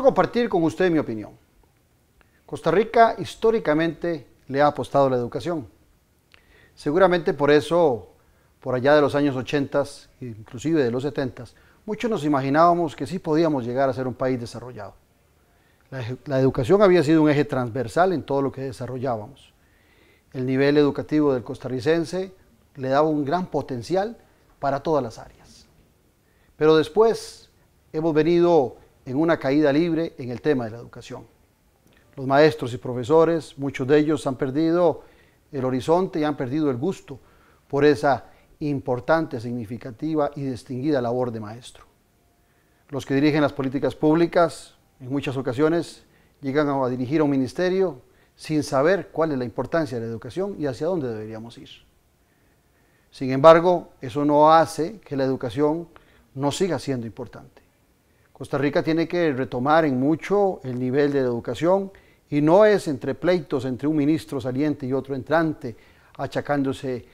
compartir con usted mi opinión. Costa Rica históricamente le ha apostado a la educación. Seguramente por eso, por allá de los años 80, inclusive de los 70, muchos nos imaginábamos que sí podíamos llegar a ser un país desarrollado. La educación había sido un eje transversal en todo lo que desarrollábamos. El nivel educativo del costarricense le daba un gran potencial para todas las áreas. Pero después hemos venido en una caída libre en el tema de la educación. Los maestros y profesores, muchos de ellos han perdido el horizonte y han perdido el gusto por esa importante, significativa y distinguida labor de maestro. Los que dirigen las políticas públicas, en muchas ocasiones, llegan a dirigir a un ministerio sin saber cuál es la importancia de la educación y hacia dónde deberíamos ir. Sin embargo, eso no hace que la educación no siga siendo importante. Costa Rica tiene que retomar en mucho el nivel de la educación y no es entre pleitos entre un ministro saliente y otro entrante, achacándose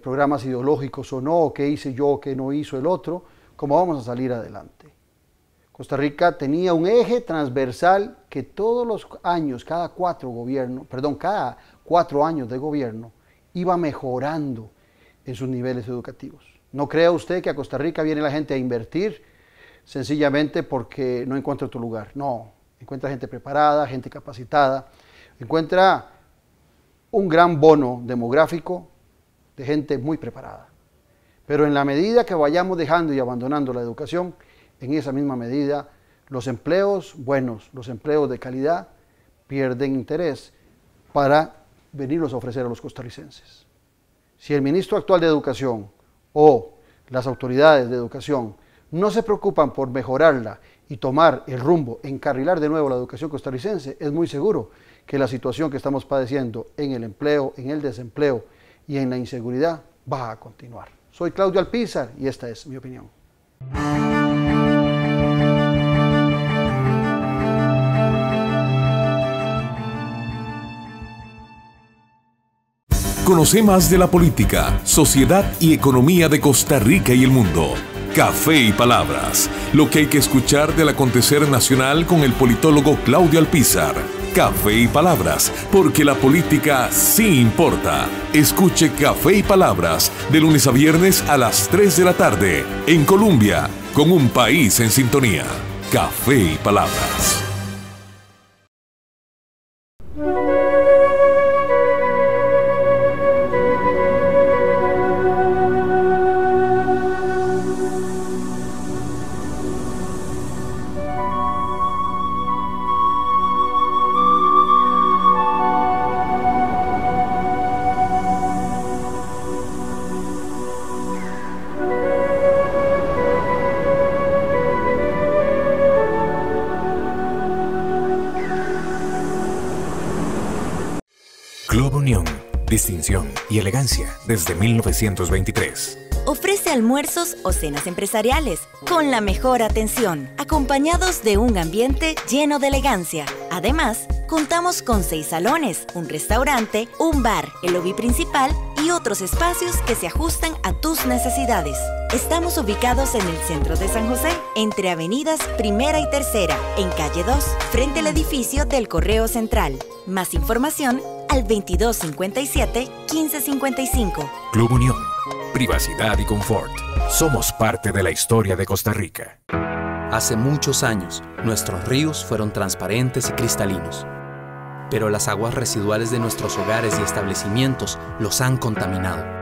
programas ideológicos o no, qué hice yo, qué no hizo el otro, cómo vamos a salir adelante. Costa Rica tenía un eje transversal que todos los años, cada 4 años de gobierno, iba mejorando en sus niveles educativos. No crea usted que a Costa Rica viene la gente a invertir sencillamente porque no encuentra otro lugar. No, encuentra gente preparada, gente capacitada, encuentra un gran bono demográfico de gente muy preparada. Pero en la medida que vayamos dejando y abandonando la educación, en esa misma medida, los empleos buenos, los empleos de calidad, pierden interés para venirlos a ofrecer a los costarricenses. Si el ministro actual de Educación o las autoridades de educación no se preocupan por mejorarla y tomar el rumbo, encarrilar de nuevo la educación costarricense, es muy seguro que la situación que estamos padeciendo en el empleo, en el desempleo y en la inseguridad va a continuar. Soy Claudio Alpizar y esta es mi opinión. Conoce más de la política, sociedad y economía de Costa Rica y el mundo. Café y Palabras, lo que hay que escuchar del acontecer nacional con el politólogo Claudio Alpizar. Café y Palabras, porque la política sí importa. Escuche Café y Palabras de lunes a viernes a las 3 de la tarde en Colombia, con un país en sintonía. Café y Palabras. Club Unión, distinción y elegancia desde 1923. Ofrece almuerzos o cenas empresariales con la mejor atención, acompañados de un ambiente lleno de elegancia. Además, contamos con 6 salones, un restaurante, un bar, el lobby principal y otros espacios que se ajustan a tus necesidades. Estamos ubicados en el centro de San José, entre avenidas Primera y Tercera, en calle 2, frente al edificio del Correo Central. Más información al 2257-1555. Club Unión, privacidad y confort. Somos parte de la historia de Costa Rica. Hace muchos años, nuestros ríos fueron transparentes y cristalinos. Pero las aguas residuales de nuestros hogares y establecimientos los han contaminado.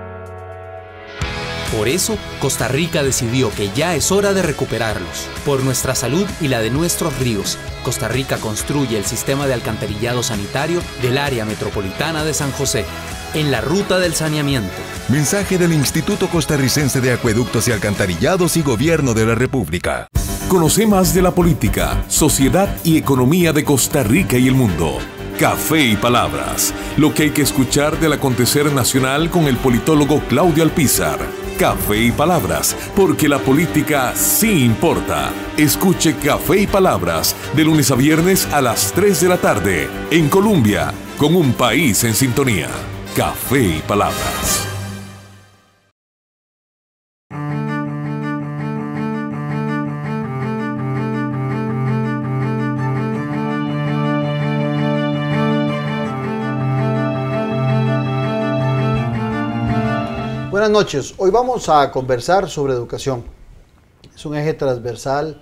Por eso, Costa Rica decidió que ya es hora de recuperarlos. Por nuestra salud y la de nuestros ríos, Costa Rica construye el sistema de alcantarillado sanitario del área metropolitana de San José, en la ruta del saneamiento. Mensaje del Instituto Costarricense de Acueductos y Alcantarillados y Gobierno de la República. Conoce más de la política, sociedad y economía de Costa Rica y el mundo. Café y Palabras, lo que hay que escuchar del acontecer nacional con el politólogo Claudio Alpizar. Café y Palabras, porque la política sí importa. Escuche Café y Palabras de lunes a viernes a las 3 de la tarde en Colombia, con un país en sintonía. Café y Palabras. Buenas noches. Hoy vamos a conversar sobre educación. Es un eje transversal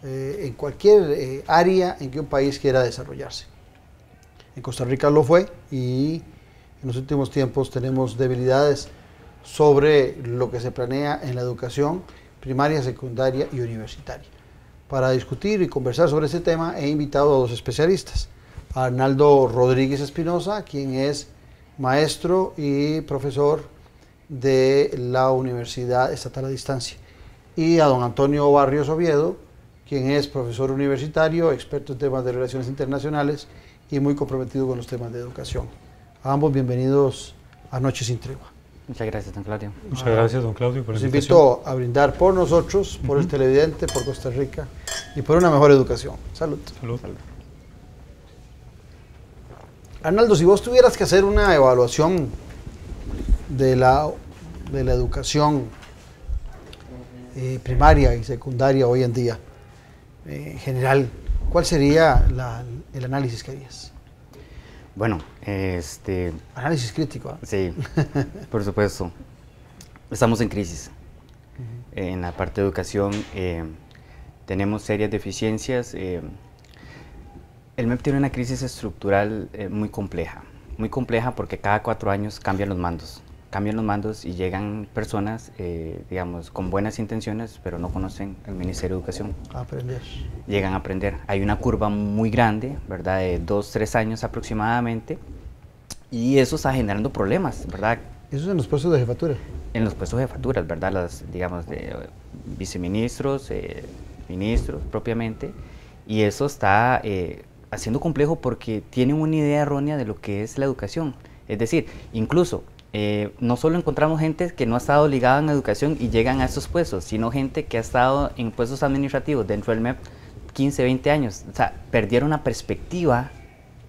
en cualquier área en que un país quiera desarrollarse. En Costa Rica lo fue y en los últimos tiempos tenemos debilidades sobre lo que se planea en la educación primaria, secundaria y universitaria. Para discutir y conversar sobre este tema he invitado a dos especialistas. A Arnaldo Rodríguez Espinosa, quien es maestro y profesor de la Universidad Estatal a Distancia, y a don Antonio Barrios Oviedo, quien es profesor universitario, experto en temas de relaciones internacionales y muy comprometido con los temas de educación. A ambos bienvenidos a Noche sin Tregua. Muchas gracias, don Claudio. Muchas gracias, don Claudio, por la invitación. invitación. Invito a brindar por nosotros, por el televidente, por Costa Rica y por una mejor educación. Salud. Salud. Arnaldo, si vos tuvieras que hacer una evaluación de la educación primaria y secundaria hoy en día, en general, ¿cuál sería el análisis que harías? Bueno, análisis crítico. Sí, por supuesto. Estamos en crisis. En la parte de educación tenemos serias deficiencias. El MEP tiene una crisis estructural muy compleja porque cada 4 años cambian los mandos y llegan personas, digamos, con buenas intenciones, pero no conocen el Ministerio de Educación. A aprender. Llegan a aprender. Hay una curva muy grande, ¿verdad?, de 2-3 años aproximadamente, y eso está generando problemas, ¿verdad? Eso es en los puestos de jefatura. En los puestos de jefaturas, ¿verdad?, digamos, de viceministros, ministros propiamente, y eso está haciendo complejo porque tienen una idea errónea de lo que es la educación. Es decir, incluso no solo encontramos gente que no ha estado ligada en educación y llegan a estos puestos, sino gente que ha estado en puestos administrativos dentro del MEP 15, 20 años. O sea, perdieron la perspectiva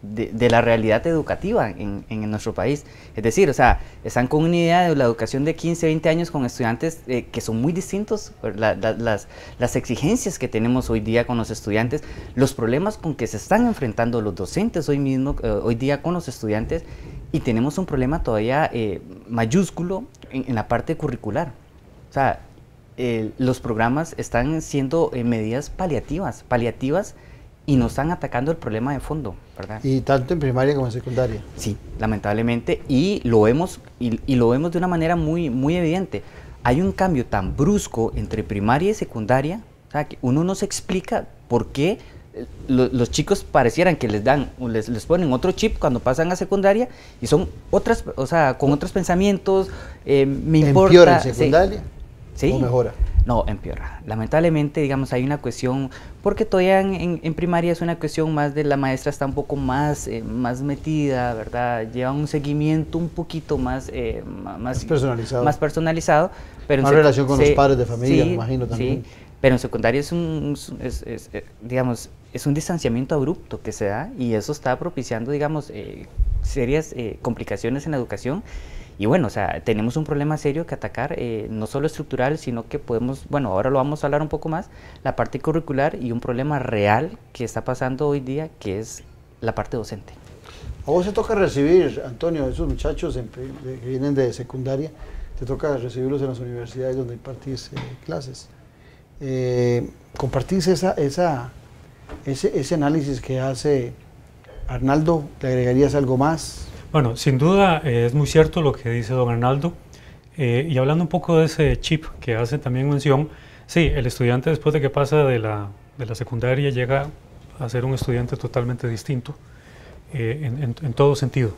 de la realidad educativa en nuestro país. Es decir, o sea, están con una idea de la educación de 15, 20 años con estudiantes que son muy distintos. Las exigencias que tenemos hoy día con los estudiantes, los problemas con que se están enfrentando los docentes hoy día con los estudiantes, y tenemos un problema todavía mayúsculo en la parte curricular. O sea, los programas están siendo medidas paliativas y no están atacando el problema de fondo, ¿verdad? Y tanto en primaria como en secundaria. Sí, lamentablemente, y lo vemos de una manera muy, muy evidente. Hay un cambio tan brusco entre primaria y secundaria, o sea, que uno no se explica por qué los chicos parecieran que les ponen otro chip cuando pasan a secundaria y son otras, o sea, con otros pensamientos. Me importa. ¿Empeora en secundaria? ¿Sí? ¿O mejora? No, empeora. Lamentablemente, digamos, hay una cuestión, porque todavía en primaria es una cuestión más de la maestra está un poco más metida, ¿verdad? Lleva un seguimiento un poquito más personalizado. Más personalizado. Pero más relación con los padres de familia, sí, me imagino también. Sí, pero en secundaria digamos, es un distanciamiento abrupto que se da, y eso está propiciando, digamos, serias complicaciones en la educación. Y bueno, o sea, tenemos un problema serio que atacar, no solo estructural, sino que podemos, bueno, ahora lo vamos a hablar un poco más, la parte curricular, y un problema real que está pasando hoy día, que es la parte docente. A vos te toca recibir, Antonio, esos muchachos que vienen de secundaria, te toca recibirlos en las universidades donde impartís clases. ¿Compartís ese análisis que hace Arnaldo? ¿Le agregarías algo más? Bueno, sin duda es muy cierto lo que dice don Arnaldo, y hablando un poco de ese chip que hace también mención, sí, el estudiante después de que pasa de la secundaria llega a ser un estudiante totalmente distinto en todo sentido.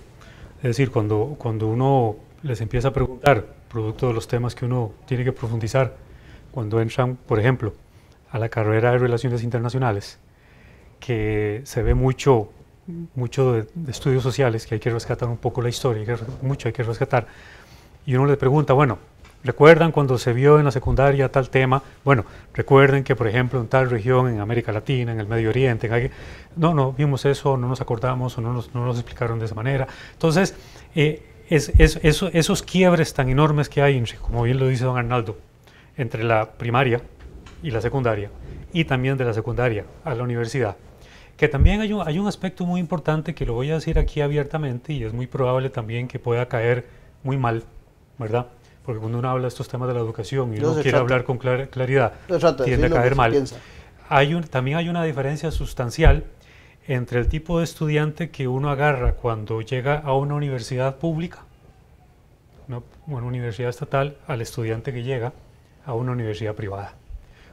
Es decir, cuando uno les empieza a preguntar, producto de los temas que uno tiene que profundizar, cuando entran, por ejemplo, a la carrera de Relaciones Internacionales, que se ve mucho de estudios sociales, que hay que rescatar un poco la historia, mucho hay que rescatar, y uno le pregunta, bueno, ¿recuerdan cuando se vio en la secundaria tal tema? Bueno, recuerden que, por ejemplo, en tal región, en América Latina, en el Medio Oriente, no vimos eso, no nos acordamos, o no nos explicaron de esa manera. Entonces, esos quiebres tan enormes que hay, como bien lo dice don Arnaldo, entre la primaria y la secundaria, y también de la secundaria a la universidad, que también hay un aspecto muy importante que lo voy a decir aquí abiertamente, y es muy probable también que pueda caer muy mal, ¿verdad? porque cuando uno habla de estos temas de la educación y No uno se quiere trata. hablar con claridad, No se trata de tiende a decir lo que caer se mal. piensa. También hay una diferencia sustancial entre el tipo de estudiante que uno agarra cuando llega a una universidad pública, una universidad estatal, al estudiante que llega a una universidad privada.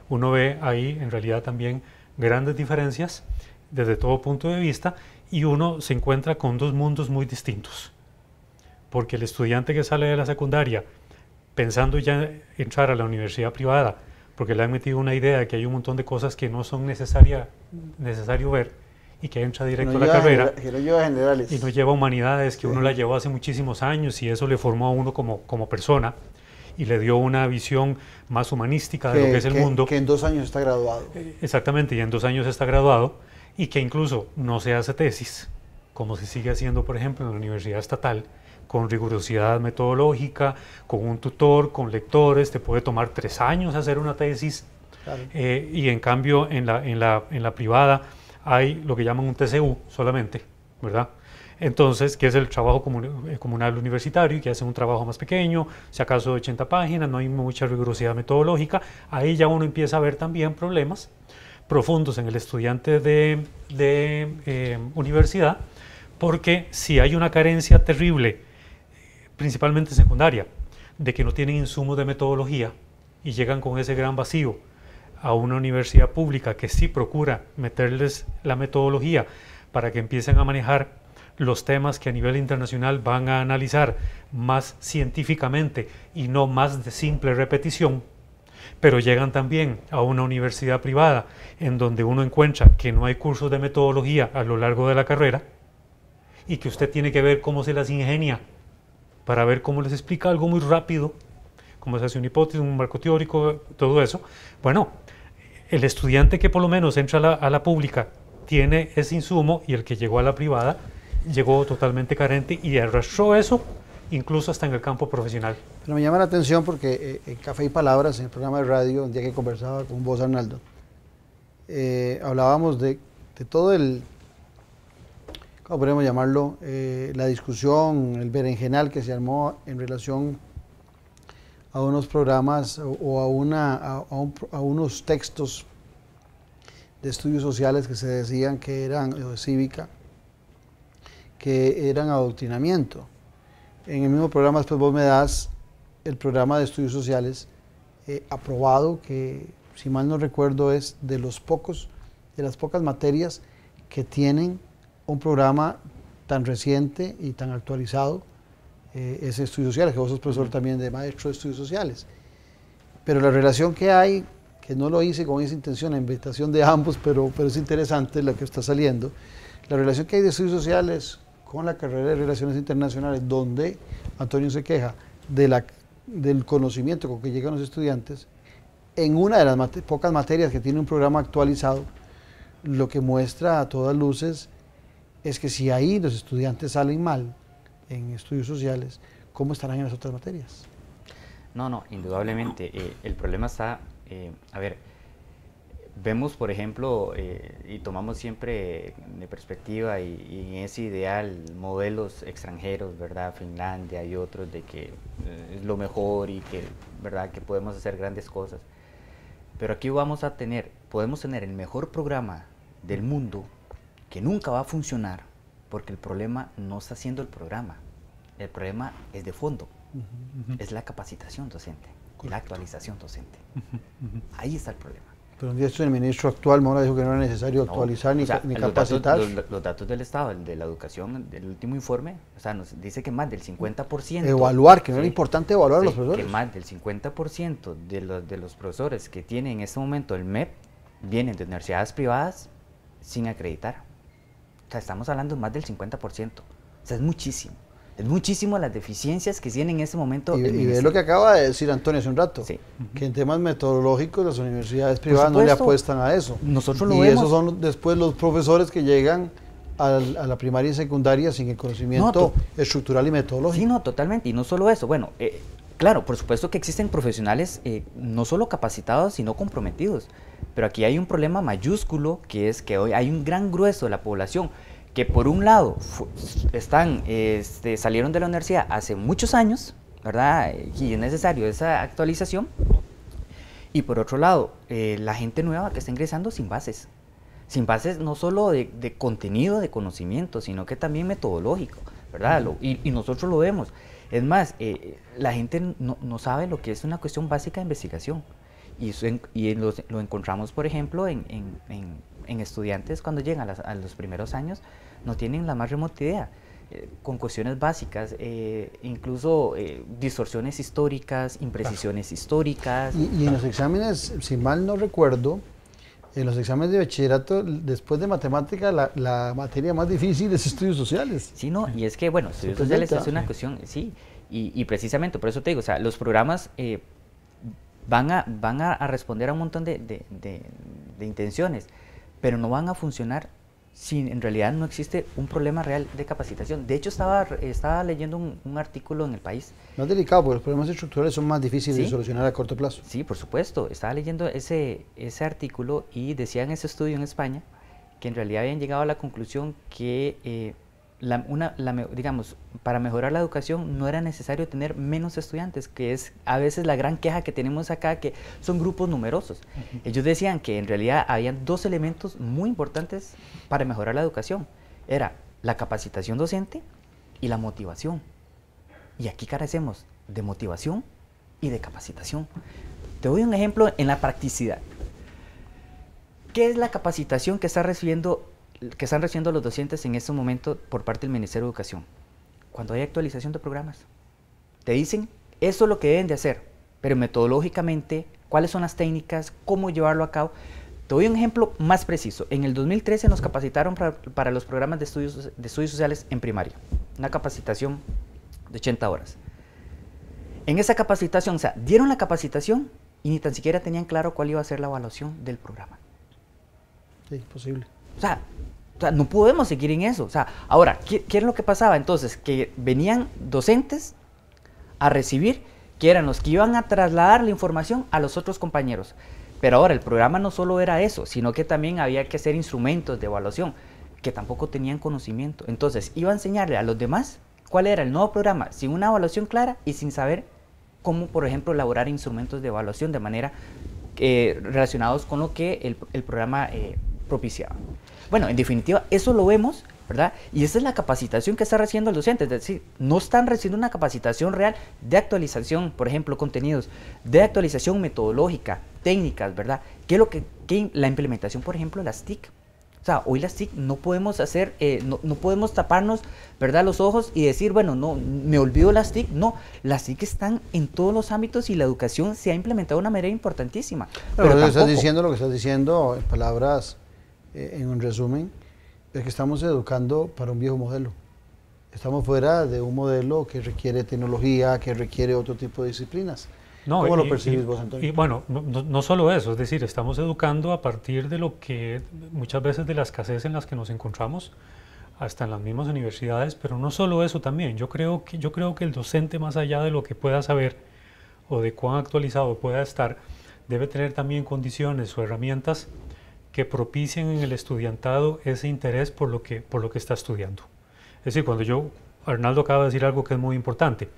Uno ve ahí en realidad también grandes diferencias desde todo punto de vista, y uno se encuentra con dos mundos muy distintos. Porque el estudiante que sale de la secundaria pensando ya entrar a la universidad privada, porque le han metido una idea de que hay un montón de cosas que no son necesario ver, y que entra directo a la carrera, que no lleva generales. y no lleva humanidades, que uno la llevó hace muchísimos años, y eso le formó a uno como persona, y le dio una visión más humanística de lo que es el mundo. Que en 2 años está graduado. Exactamente, y en 2 años está graduado, y que incluso no se hace tesis, como se sigue haciendo, por ejemplo, en la universidad estatal, con rigurosidad metodológica, con un tutor, con lectores. Te puede tomar 3 años hacer una tesis, claro. Y en cambio en la privada hay lo que llaman un TCU solamente, ¿verdad? Entonces, que es el trabajo comunal universitario, y que hacen un trabajo más pequeño, si acaso de 80 páginas, no hay mucha rigurosidad metodológica. Ahí ya uno empieza a ver también problemas profundos en el estudiante de universidad, porque si hay una carencia terrible, principalmente secundaria, de que no tienen insumos de metodología, y llegan con ese gran vacío a una universidad pública que sí procura meterles la metodología para que empiecen a manejar los temas que a nivel internacional van a analizar más científicamente y no más de simple repetición, pero llegan también a una universidad privada en donde uno encuentra que no hay cursos de metodología a lo largo de la carrera, y que usted tiene que ver cómo se las ingenia para ver cómo les explica algo muy rápido, cómo se hace una hipótesis, un marco teórico, todo eso. Bueno, el estudiante que por lo menos entra a la pública tiene ese insumo, y el que llegó a la privada llegó totalmente carente y arrastró eso incluso hasta en el campo profesional. Pero me llama la atención porque en Café y Palabras, en el programa de radio, un día que conversaba con vos, Arnaldo, hablábamos de todo el, ¿cómo podemos llamarlo? La discusión, el berenjenal que se armó en relación a unos programas o a unos textos de estudios sociales que se decían que eran, o de cívica, que eran adoctrinamiento. En el mismo programa después vos me das el programa de estudios sociales aprobado, que si mal no recuerdo es de las pocas materias que tienen un programa tan reciente y tan actualizado, ese estudios sociales, que vos sos profesor también de maestro de estudios sociales. Pero la relación que hay, que no lo hice con esa intención, la invitación de ambos, pero es interesante lo que está saliendo, la relación que hay de estudios sociales con la carrera de Relaciones Internacionales, donde Antonio se queja del conocimiento con que llegan los estudiantes, en una de las pocas materias que tiene un programa actualizado, lo que muestra a todas luces es que si ahí los estudiantes salen mal en estudios sociales, ¿cómo estarán en las otras materias? No, indudablemente. El problema está, a ver, vemos, por ejemplo, y tomamos siempre de perspectiva y en ese ideal modelos extranjeros, ¿verdad? Finlandia y otros, de que es lo mejor y que, ¿verdad?, que podemos hacer grandes cosas. Pero aquí podemos tener el mejor programa del mundo que nunca va a funcionar, porque el problema no está siendo el programa, el problema es de fondo, es la capacitación docente, la actualización docente. Ahí está el problema. Pero un día el ministro actual Mora dijo que no era necesario actualizar ni capacitar. Los datos del Estado, de la educación, del último informe, o sea, nos dice que más del 50%... Evaluar, que no era importante evaluar a los profesores. Que más del 50% de los profesores que tienen en este momento el MEP vienen de universidades privadas sin acreditar. O sea, estamos hablando de más del 50%. O sea, es muchísimo. Es muchísimo las deficiencias que tienen en este momento. Y ve lo que acaba de decir Antonio hace un rato, que en temas metodológicos las universidades privadas no le apuestan a eso. Nosotros lo vemos. Y esos son después los profesores que llegan a la primaria y secundaria sin el conocimiento estructural y metodológico. Sí, no, totalmente. Y no solo eso. Bueno, claro, por supuesto que existen profesionales no solo capacitados, sino comprometidos. Pero aquí hay un problema mayúsculo, que es que hoy hay un gran grueso de la población que por un lado salieron de la universidad hace muchos años, ¿verdad? Y es necesario esa actualización. Y por otro lado, la gente nueva que está ingresando sin bases no solo de contenido, de conocimiento, sino que también metodológico, ¿verdad? Y nosotros lo vemos. Es más, la gente no sabe lo que es una cuestión básica de investigación. Y lo encontramos, por ejemplo, en estudiantes cuando llegan a los primeros años, no tienen la más remota idea, con cuestiones básicas, incluso distorsiones históricas, imprecisiones históricas. Y en los exámenes, si mal no recuerdo, en los exámenes de bachillerato, después de matemática, la materia más difícil es estudios sociales. Sí, no, y es que, bueno, estudios sociales es una cuestión, sí, y precisamente, por eso te digo, o sea, los programas van a responder a un montón de intenciones, pero no van a funcionar si en realidad no existe un problema real de capacitación. De hecho, estaba leyendo un artículo en El País. Más delicado, porque los problemas estructurales son más difíciles de solucionar a corto plazo. Sí, por supuesto. Estaba leyendo ese artículo y decía en ese estudio en España que en realidad habían llegado a la conclusión que digamos, para mejorar la educación no era necesario tener menos estudiantes, que es a veces la gran queja que tenemos acá, que son grupos numerosos. Ellos decían que en realidad habían dos elementos muy importantes para mejorar la educación. Era la capacitación docente y la motivación. Y aquí carecemos de motivación y de capacitación. Te doy un ejemplo en la practicidad. ¿Qué es la capacitación que están recibiendo los docentes en este momento por parte del Ministerio de Educación? Cuando hay actualización de programas, te dicen, eso es lo que deben de hacer, pero metodológicamente, cuáles son las técnicas, cómo llevarlo a cabo. Te doy un ejemplo más preciso. En el 2013 nos capacitaron para los programas de estudios sociales en primaria, una capacitación de 80 horas. En esa capacitación, o sea, dieron la capacitación y ni tan siquiera tenían claro cuál iba a ser la evaluación del programa. Sí, posible. O sea, no podemos seguir en eso. O sea, ahora, ¿qué es lo que pasaba? Entonces, que venían docentes a recibir, que eran los que iban a trasladar la información a los otros compañeros. Pero ahora, el programa no solo era eso, sino que también había que hacer instrumentos de evaluación, que tampoco tenían conocimiento. Entonces, iba a enseñarle a los demás cuál era el nuevo programa, sin una evaluación clara y sin saber cómo, por ejemplo, elaborar instrumentos de evaluación de manera relacionados con lo que el programa propiciaba. Bueno, en definitiva, eso lo vemos, ¿verdad? Y esa es la capacitación que está recibiendo el docente, es decir, no están recibiendo una capacitación real de actualización, por ejemplo, contenidos, de actualización metodológica, técnicas, ¿verdad? ¿Qué es lo que la implementación, por ejemplo, de las TIC? O sea, hoy las TIC no podemos hacer, no podemos taparnos, ¿verdad?, los ojos y decir, bueno, no, me olvido las TIC. No, las TIC están en todos los ámbitos y la educación se ha implementado de una manera importantísima. Pero lo que estás diciendo, en palabras, en un resumen, es que estamos educando para un viejo modelo. Estamos fuera de un modelo que requiere tecnología, que requiere otro tipo de disciplinas. No, ¿Cómo lo percibes vos, Antonio? Y bueno, no solo eso, es decir, estamos educando a partir de lo que muchas veces de la escasez en las que nos encontramos, hasta en las mismas universidades, pero no solo eso también. Yo creo que el docente, más allá de lo que pueda saber o de cuán actualizado pueda estar, debe tener también condiciones o herramientas que propicien en el estudiantado ese interés por lo que está estudiando. Es decir, Arnaldo acaba de decir algo que es muy importante.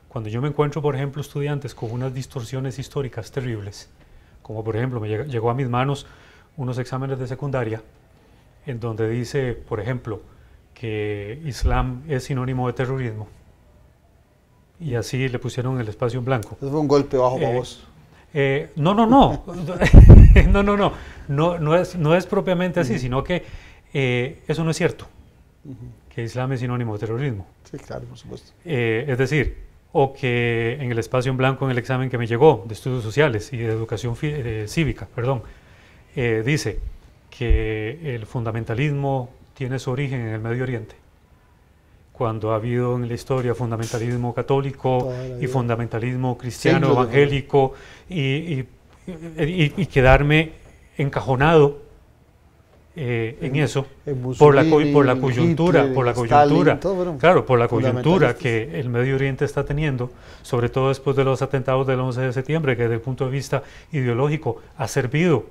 Cuando yo me encuentro, por ejemplo, estudiantes con unas distorsiones históricas terribles, como por ejemplo llegó a mis manos unos exámenes de secundaria, en donde dice, por ejemplo, que Islam es sinónimo de terrorismo, y así le pusieron el espacio en blanco. Eso fue un golpe bajo para vos. No es propiamente así, sino que eso no es cierto, que Islam es sinónimo de terrorismo. Sí, claro, por supuesto. Es decir, o que en el espacio en blanco en el examen que me llegó de estudios sociales y de educación cívica, dice que el fundamentalismo tiene su origen en el Medio Oriente, cuando ha habido en la historia fundamentalismo católico y fundamentalismo cristiano, evangélico, y quedarme encajonado en eso por la coyuntura, que el Medio Oriente está teniendo, sobre todo después de los atentados del 11 de septiembre, que desde el punto de vista ideológico ha servido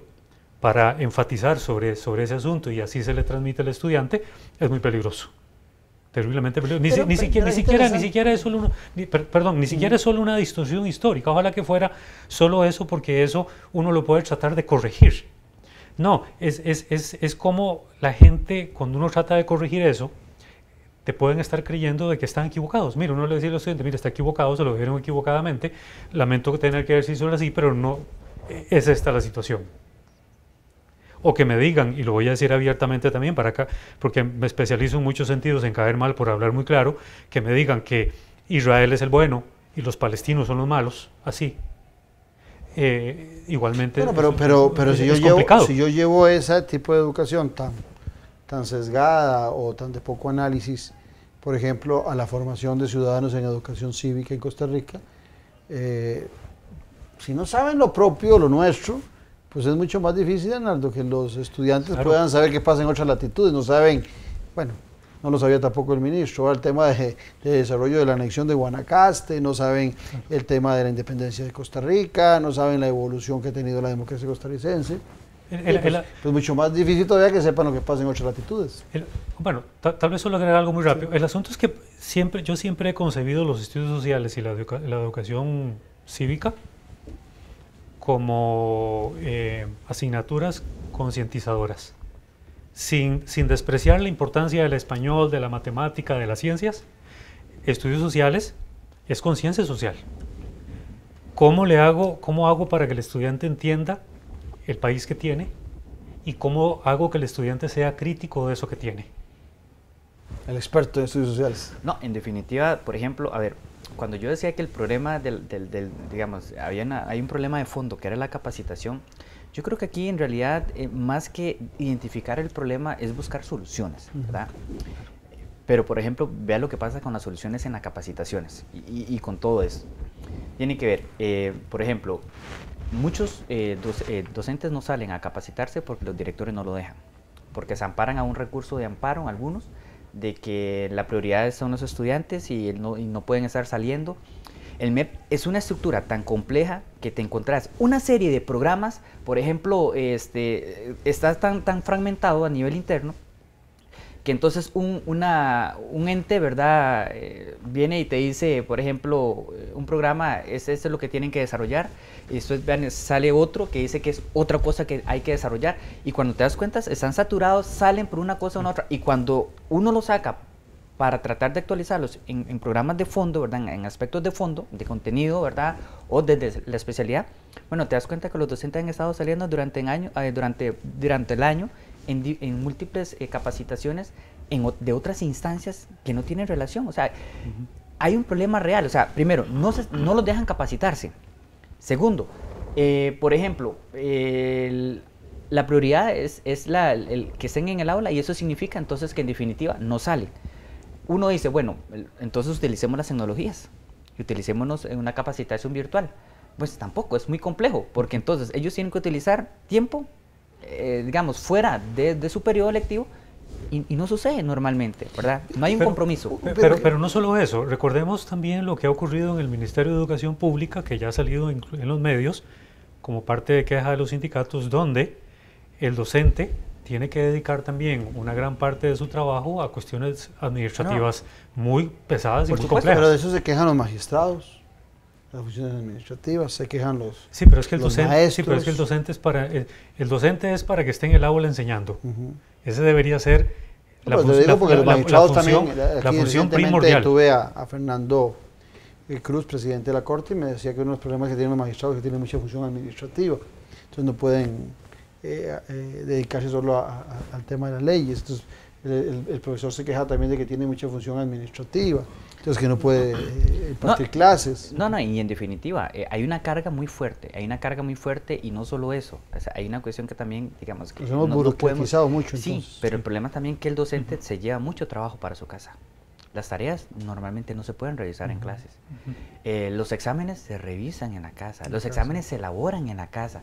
para enfatizar sobre ese asunto, y así se le transmite al estudiante, es muy peligroso. terriblemente peligroso. Ni siquiera es solo ni siquiera es solo una distorsión histórica. Ojalá que fuera solo eso, porque eso uno lo puede tratar de corregir. No, es como la gente, cuando uno trata de corregir eso, te pueden estar creyendo de que están equivocados. Mira, uno le dice a los estudiantes, mira, está equivocado, se lo dijeron equivocadamente, lamento que tener que decirlo así, pero no es esta la situación. O que me digan, y lo voy a decir abiertamente también para acá, porque me especializo en muchos sentidos en caer mal por hablar muy claro, que me digan que Israel es el bueno y los palestinos son los malos, así. Igualmente. Bueno, pero si yo llevo ese tipo de educación tan sesgada o tan de poco análisis, por ejemplo, a la formación de ciudadanos en educación cívica en Costa Rica, si no saben lo propio, lo nuestro, pues es mucho más difícil, Arnaldo, que los estudiantes puedan saber qué pasa en otras latitudes. No saben, bueno, no lo sabía tampoco el ministro, el tema de desarrollo de la anexión de Guanacaste, no saben el tema de la independencia de Costa Rica, no saben la evolución que ha tenido la democracia costarricense. Pues mucho más difícil todavía que sepan lo que pasa en otras latitudes. Bueno, tal vez solo agregar algo muy rápido. El asunto es que yo siempre he concebido los estudios sociales y la educación cívica como asignaturas concientizadoras, sin despreciar la importancia del español, de la matemática, de las ciencias. Estudios sociales es conciencia social. ¿Cómo hago para que el estudiante entienda el país que tiene y cómo hago que el estudiante sea crítico de eso que tiene? El experto en estudios sociales. No, en definitiva, por ejemplo, a ver, cuando yo decía que el problema digamos, hay un problema de fondo que era la capacitación, yo creo que aquí en realidad más que identificar el problema es buscar soluciones, ¿verdad? Pero por ejemplo, vea lo que pasa con las soluciones en las capacitaciones y con todo eso. Tiene que ver, por ejemplo, muchos docentes no salen a capacitarse porque los directores no lo dejan, porque se amparan a un recurso de amparo, algunos, de que la prioridad son los estudiantes y no pueden estar saliendo. El MEP es una estructura tan compleja que te encontrás una serie de programas, por ejemplo, está tan fragmentado a nivel interno, que entonces un ente, ¿verdad?, viene y te dice, por ejemplo, un programa, este es lo que tienen que desarrollar, y después sale otro que dice que es otra cosa que hay que desarrollar, y cuando te das cuenta, están saturados, salen por una cosa o una otra, y cuando uno lo saca para tratar de actualizarlos en programas de fondo, ¿verdad?, en aspectos de fondo, de contenido, ¿verdad?, o desde la especialidad, bueno, te das cuenta que los docentes han estado saliendo durante el año en múltiples capacitaciones de otras instancias que no tienen relación. O sea, hay un problema real. O sea, primero, no los dejan capacitarse. Segundo, por ejemplo, la prioridad es el que estén en el aula, y eso significa entonces que en definitiva no salen. Uno dice, bueno, entonces utilicemos las tecnologías y utilicémonos en una capacitación virtual. Pues tampoco, es muy complejo, porque entonces ellos tienen que utilizar tiempo, digamos, fuera de su periodo lectivo, y no sucede normalmente, ¿verdad? No hay un compromiso. Pero no solo eso, recordemos también lo que ha ocurrido en el Ministerio de Educación Pública, que ya ha salido en los medios, como parte de queja de los sindicatos, donde el docente tiene que dedicar también una gran parte de su trabajo a cuestiones administrativas muy pesadas y muy complejas. Pero de eso se quejan los magistrados. Las funciones administrativas, se quejan los Sí, pero es que el docente, maestros. sí, pero es que el docente es para que esté en el aula enseñando. Ese debería ser la función primordial. Tuve a Fernando Cruz, presidente de la Corte, y me decía que uno de los problemas que tienen los magistrados es que tienen mucha función administrativa. Entonces no pueden dedicarse solo al tema de las leyes. Entonces el profesor se queja también de que tiene mucha función administrativa. Entonces que no puede impartir clases. No, y en definitiva, hay una carga muy fuerte, y no solo eso, o sea, hay una cuestión que también, digamos, que nos hemos burocratizado mucho. Sí, entonces, pero el problema también es que el docente se lleva mucho trabajo para su casa. Las tareas normalmente no se pueden revisar en clases. Los exámenes se revisan en la casa, los exámenes se elaboran en la casa.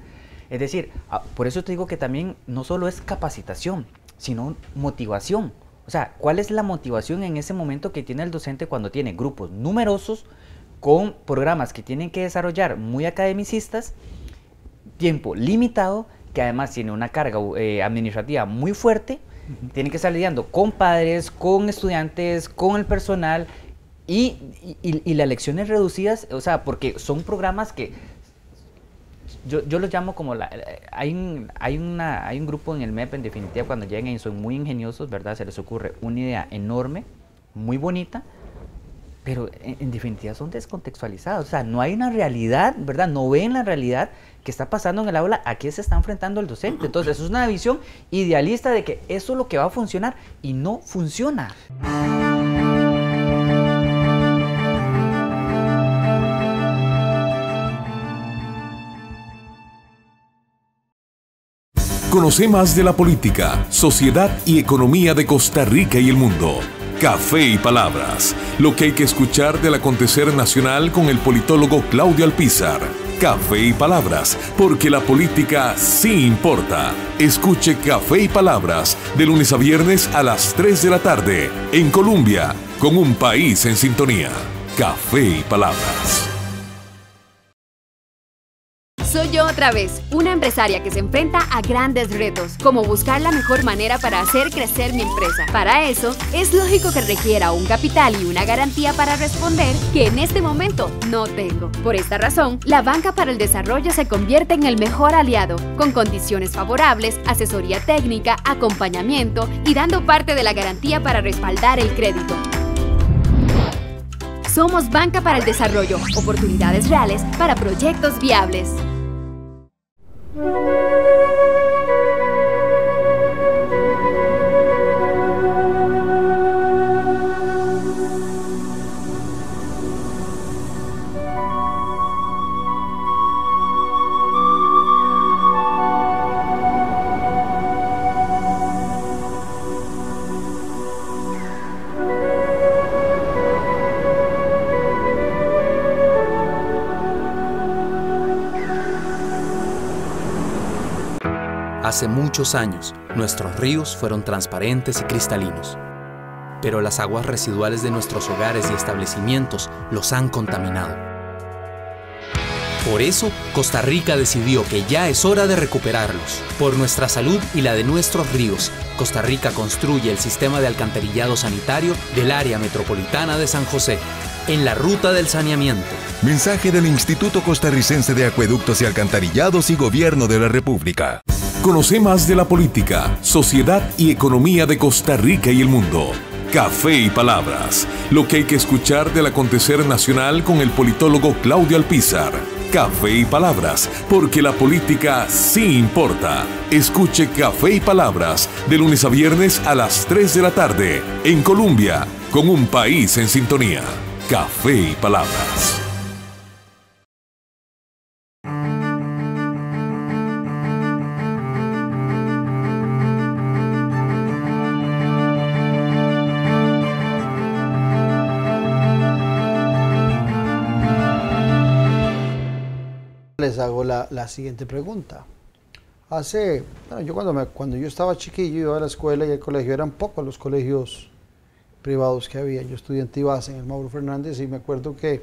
Es decir, por eso te digo que también no solo es capacitación, sino motivación. O sea, ¿cuál es la motivación en ese momento que tiene el docente cuando tiene grupos numerosos con programas que tienen que desarrollar muy academicistas, tiempo limitado, que además tiene una carga administrativa muy fuerte, Tienen que estar lidiando con padres, con estudiantes, con el personal y las lecciones reducidas, o sea, porque son programas que yo los llamo como hay un grupo en el MEP, en definitiva, cuando llegan y son muy ingeniosos, ¿verdad? Se les ocurre una idea enorme, muy bonita, pero en definitiva son descontextualizados, o sea, no hay una realidad, ¿verdad? No ven la realidad que está pasando en el aula, a qué se está enfrentando el docente. Entonces, eso es una visión idealista de que eso es lo que va a funcionar y no funciona. Conoce más de la política, sociedad y economía de Costa Rica y el mundo. Café y Palabras, lo que hay que escuchar del acontecer nacional con el politólogo Claudio Alpizar. Café y Palabras, porque la política sí importa. Escuche Café y Palabras de lunes a viernes a las 3 de la tarde en Colombia, con un país en sintonía. Café y Palabras. Soy yo otra vez, una empresaria que se enfrenta a grandes retos, como buscar la mejor manera para hacer crecer mi empresa. Para eso, es lógico que requiera un capital y una garantía para responder que en este momento no tengo. Por esta razón, la Banca para el Desarrollo se convierte en el mejor aliado, con condiciones favorables, asesoría técnica, acompañamiento y dando parte de la garantía para respaldar el crédito. Somos Banca para el Desarrollo, oportunidades reales para proyectos viables. Hace muchos años, nuestros ríos fueron transparentes y cristalinos, pero las aguas residuales de nuestros hogares y establecimientos los han contaminado. Por eso, Costa Rica decidió que ya es hora de recuperarlos. Por nuestra salud y la de nuestros ríos, Costa Rica construye el sistema de alcantarillado sanitario del área metropolitana de San José, en la ruta del saneamiento. Mensaje del Instituto Costarricense de Acueductos y Alcantarillados y Gobierno de la República. Conoce más de la política, sociedad y economía de Costa Rica y el mundo. Café y Palabras, lo que hay que escuchar del acontecer nacional con el politólogo Claudio Alpizar. Café y Palabras, porque la política sí importa. Escuche Café y Palabras de lunes a viernes a las 3 de la tarde en Colombia, con un país en sintonía. Café y Palabras. Les hago la siguiente pregunta. Cuando yo estaba chiquillo, iba a la escuela y al colegio, eran pocos los colegios privados que había. Yo estudié en Tibás, en el Mauro Fernández, y me acuerdo que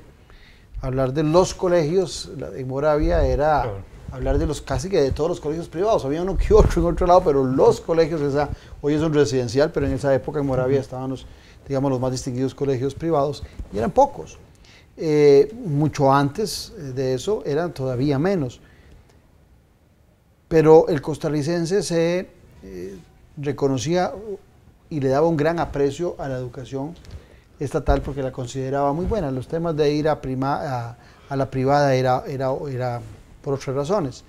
hablar de los colegios en Moravia era hablar de casi que de todos los colegios privados. Había uno que otro en otro lado, pero los colegios, hoy es un residencial, pero en esa época en Moravia estaban los más distinguidos colegios privados, y eran pocos. Mucho antes de eso eran todavía menos, pero el costarricense se reconocía y le daba un gran aprecio a la educación estatal porque la consideraba muy buena. Los temas de ir a la privada era por otras razones,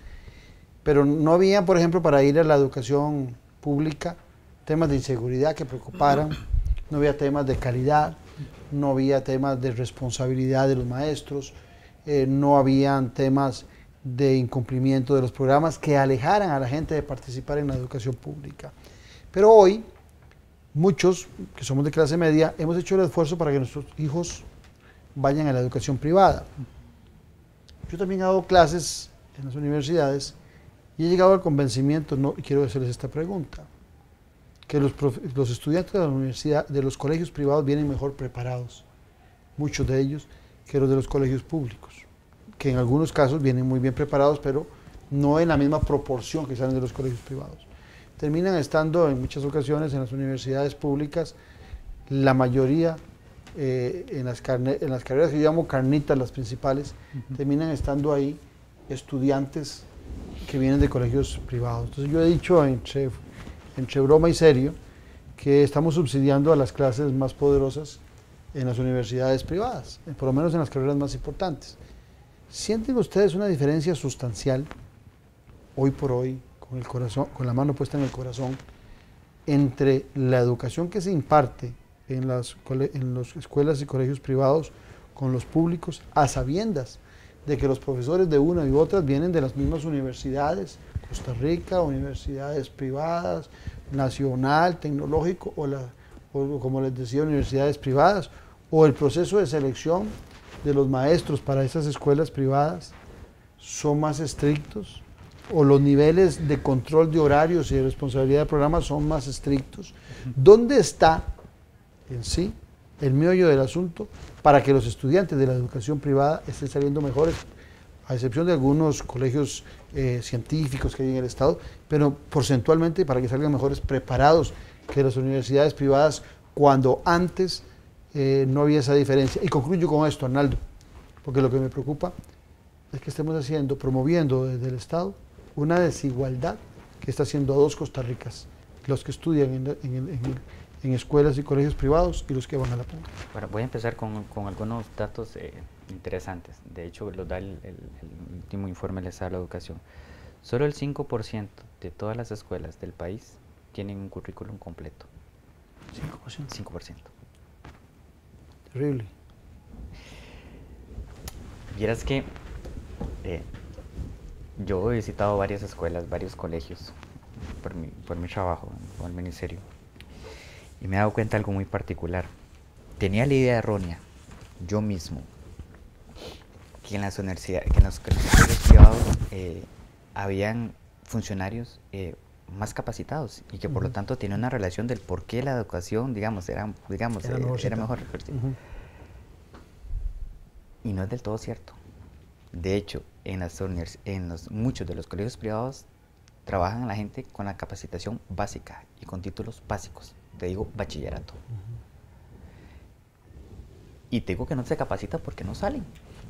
pero no había, por ejemplo, para ir a la educación pública temas de inseguridad que preocuparan, no había temas de calidad, no había temas de responsabilidad de los maestros, no habían temas de incumplimiento de los programas que alejaran a la gente de participar en la educación pública. Pero hoy, muchos que somos de clase media, hemos hecho el esfuerzo para que nuestros hijos vayan a la educación privada. Yo también hago clases en las universidades y he llegado al convencimiento, y quiero hacerles esta pregunta, que los estudiantes de la universidad, de los colegios privados, vienen mejor preparados, muchos de ellos, que los de los colegios públicos, que en algunos casos vienen muy bien preparados, pero no en la misma proporción que salen de los colegios privados. terminan estando en muchas ocasiones en las universidades públicas, la mayoría en las carreras que yo llamo carnitas, las principales, terminan estando ahí estudiantes que vienen de colegios privados. Entonces yo he dicho entre broma y serio que estamos subsidiando a las clases más poderosas en las universidades privadas, por lo menos en las carreras más importantes. ¿Sienten ustedes una diferencia sustancial, hoy por hoy, con el corazón, con la mano puesta en el corazón, entre la educación que se imparte en las escuelas y colegios privados con los públicos, a sabiendas de que los profesores de una y otras vienen de las mismas universidades, Costa Rica, universidades privadas, nacional, tecnológico, o como les decía, universidades privadas, o el proceso de selección de los maestros para esas escuelas privadas son más estrictos, o los niveles de control de horarios y de responsabilidad de programas son más estrictos? ¿Dónde está en sí el meollo del asunto para que los estudiantes de la educación privada estén saliendo mejores, a excepción de algunos colegios científicos que hay en el Estado, pero porcentualmente para que salgan mejores preparados que las universidades privadas, cuando antes no había esa diferencia? Y concluyo con esto, Arnaldo, porque lo que me preocupa es que estemos promoviendo desde el Estado una desigualdad que está haciendo a dos Costa Ricas, los que estudian en escuelas y colegios privados y los que van a la pública. Bueno, voy a empezar con algunos datos interesantes. De hecho, los da el último informe del Estado de la Educación. Solo el 5% de todas las escuelas del país tienen un currículum completo. 5%. 5%. Terrible. Vieras que yo he visitado varias escuelas, varios colegios por mi trabajo con el ministerio, y me he dado cuenta de algo muy particular. Tenía la idea errónea, yo mismo, que en las universidades, que en los colegios privados habían funcionarios más capacitados y que por lo tanto tiene una relación del por qué la educación, era mejor. Y no es del todo cierto. De hecho, muchos de los colegios privados trabajan a la gente con la capacitación básica y con títulos básicos. Te digo, bachillerato. Y te digo que no se capacita porque no salen.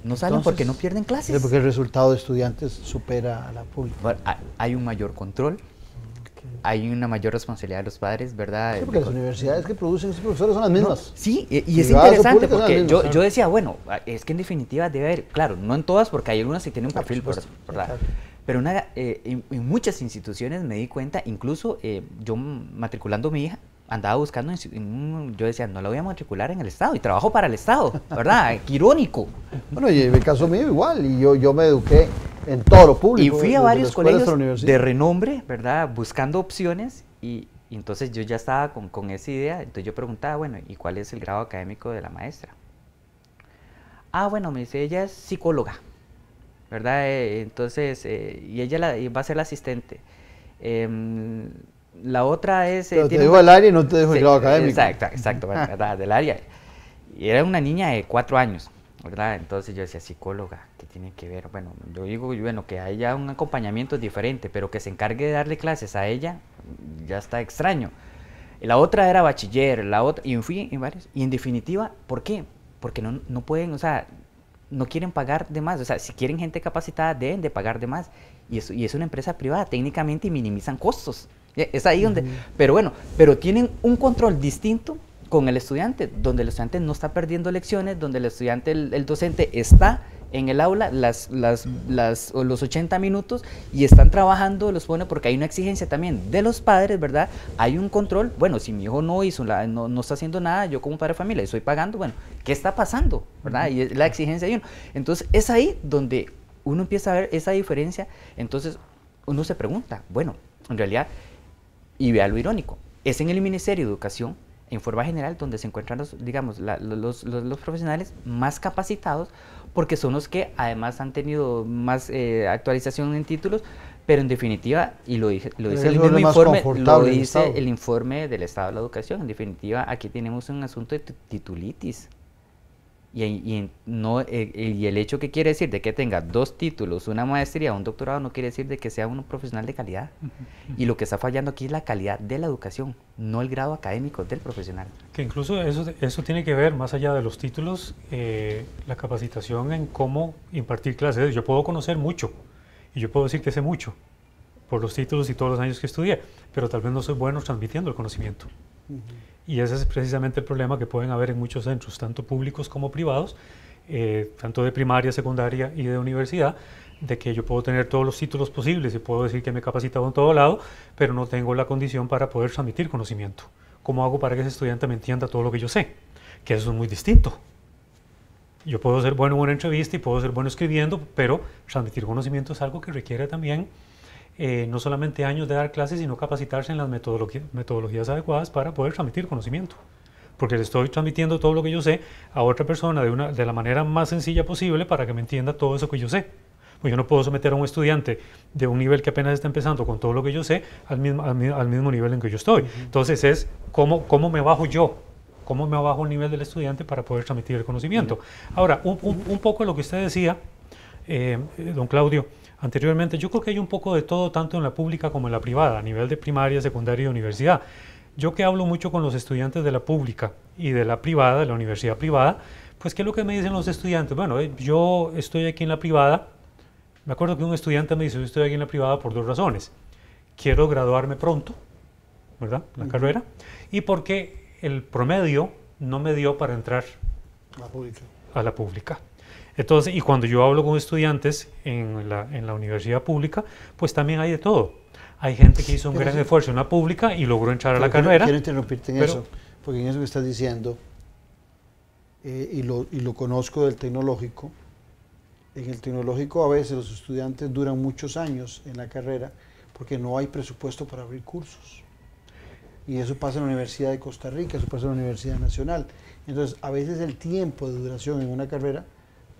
No salen. Entonces, porque no pierden clases. Porque el resultado de estudiantes supera a la pública. Bueno, hay un mayor control, hay una mayor responsabilidad de los padres, ¿verdad? Sí, porque las universidades que producen esos profesores son las mismas. No, sí, y es interesante porque yo decía, bueno, es que en definitiva debe haber, claro, no en todas porque hay algunas que tienen un perfil, ¿verdad? Claro. Pero en muchas instituciones me di cuenta, incluso yo matriculando a mi hija, andaba buscando, yo decía, no la voy a matricular en el Estado, y trabajo para el Estado, ¿verdad? Qué irónico. Bueno, y en el caso mío igual, y yo me eduqué en todo lo público. Y fui a varios colegios de renombre, ¿verdad? Buscando opciones, y entonces yo ya estaba con esa idea. Entonces yo preguntaba, bueno, ¿y cuál es el grado académico de la maestra? Ah, bueno, me dice, ella es psicóloga, ¿verdad? Entonces, y ella va a ser la asistente. La otra es... Pero te dejo el área y no te dejo el grado académico. Exacto, ¿verdad? Del área. Y era una niña de 4 años, ¿verdad? Entonces yo decía, psicóloga, ¿qué tiene que ver? Bueno, yo digo, bueno, que haya un acompañamiento diferente, pero que se encargue de darle clases a ella, ya está extraño. La otra era bachiller, la otra, y fui en varios, y en definitiva, ¿por qué? Porque no pueden, o sea, no quieren pagar de más, o sea, si quieren gente capacitada deben de pagar de más, y es una empresa privada técnicamente y minimizan costos. Es ahí donde, pero bueno, pero tienen un control distinto con el estudiante, donde el estudiante no está perdiendo lecciones, donde el estudiante, el docente está en el aula los 80 minutos y están trabajando, los pone, porque hay una exigencia también de los padres, ¿verdad? Hay un control, bueno, si mi hijo no está haciendo nada, yo como padre de familia estoy pagando, bueno, ¿qué está pasando? ¿Verdad? Y es la exigencia de uno. Entonces es ahí donde uno empieza a ver esa diferencia. Entonces uno se pregunta, bueno, en realidad, y vea lo irónico, es en el Ministerio de Educación, en forma general, donde se encuentran los profesionales más capacitados, porque son los que además han tenido más actualización en títulos, pero en definitiva, y lo dice el mismo informe, lo dice el informe del Estado de la Educación, en definitiva, aquí tenemos un asunto de titulitis. Y el hecho que quiere decir de que tenga 2 títulos, una maestría, un doctorado, no quiere decir de que sea un profesional de calidad. Y lo que está fallando aquí es la calidad de la educación, no el grado académico del profesional. Que incluso eso tiene que ver, más allá de los títulos, la capacitación en cómo impartir clases. Yo puedo conocer mucho y yo puedo decir que sé mucho por los títulos y todos los años que estudié, pero tal vez no soy bueno transmitiendo el conocimiento. Y ese es precisamente el problema que pueden haber en muchos centros, tanto públicos como privados, tanto de primaria, secundaria y de universidad, de que yo puedo tener todos los títulos posibles y puedo decir que me he capacitado en todo lado, pero no tengo la condición para poder transmitir conocimiento. ¿Cómo hago para que ese estudiante me entienda todo lo que yo sé? Que eso es muy distinto. Yo puedo ser bueno en una entrevista y puedo ser bueno escribiendo, pero transmitir conocimiento es algo que requiere también no solamente años de dar clases, sino capacitarse en las metodologías adecuadas para poder transmitir conocimiento. Porque le estoy transmitiendo todo lo que yo sé a otra persona de la manera más sencilla posible para que me entienda todo eso que yo sé. Pues yo no puedo someter a un estudiante de un nivel que apenas está empezando con todo lo que yo sé al mismo nivel en que yo estoy. Entonces es cómo me bajo yo, cómo me bajo el nivel del estudiante para poder transmitir el conocimiento. Ahora, un poco lo que usted decía, don Claudio, anteriormente, yo creo que hay un poco de todo, tanto en la pública como en la privada, a nivel de primaria, secundaria y universidad. Yo que hablo mucho con los estudiantes de la pública y de la privada, de la universidad privada, pues ¿qué es lo que me dicen los estudiantes? Bueno, yo estoy aquí en la privada, me acuerdo que un estudiante me dice, yo estoy aquí en la privada por 2 razones. Quiero graduarme pronto, ¿verdad?, la carrera, y porque el promedio no me dio para entrar a la pública. Entonces, y cuando yo hablo con estudiantes en la universidad pública, pues también hay de todo. Hay gente que hizo un gran esfuerzo en la pública y logró entrar a la carrera. Quiero interrumpirte en eso, porque en eso que estás diciendo, y lo conozco del tecnológico, en el tecnológico a veces los estudiantes duran muchos años en la carrera porque no hay presupuesto para abrir cursos. Y eso pasa en la Universidad de Costa Rica, eso pasa en la Universidad Nacional. Entonces, a veces el tiempo de duración en una carrera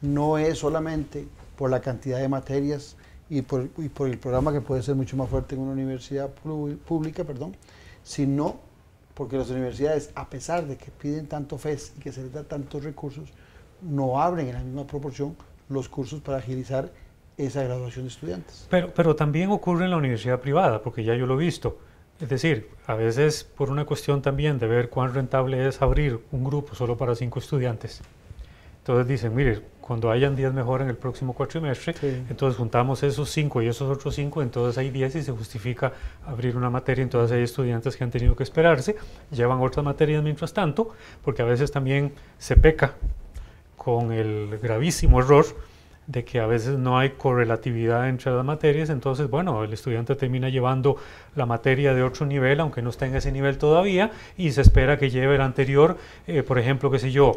no es solamente por la cantidad de materias y por el programa que puede ser mucho más fuerte en una universidad pública, sino porque las universidades, a pesar de que piden tanto FES y que se les da tantos recursos, no abren en la misma proporción los cursos para agilizar esa graduación de estudiantes. Pero también ocurre en la universidad privada, porque ya yo lo he visto. Es decir, a veces por una cuestión también de ver cuán rentable es abrir un grupo solo para 5 estudiantes. Entonces dicen, mire, cuando hayan 10 mejor en el próximo cuatrimestre, entonces juntamos esos 5 y esos otros 5, entonces hay 10 y se justifica abrir una materia. Entonces hay estudiantes que han tenido que esperarse, llevan otras materias mientras tanto, porque a veces también se peca con el gravísimo error de que a veces no hay correlatividad entre las materias. Entonces, bueno, el estudiante termina llevando la materia de otro nivel, aunque no está en ese nivel todavía, y se espera que lleve el anterior, por ejemplo, qué sé yo,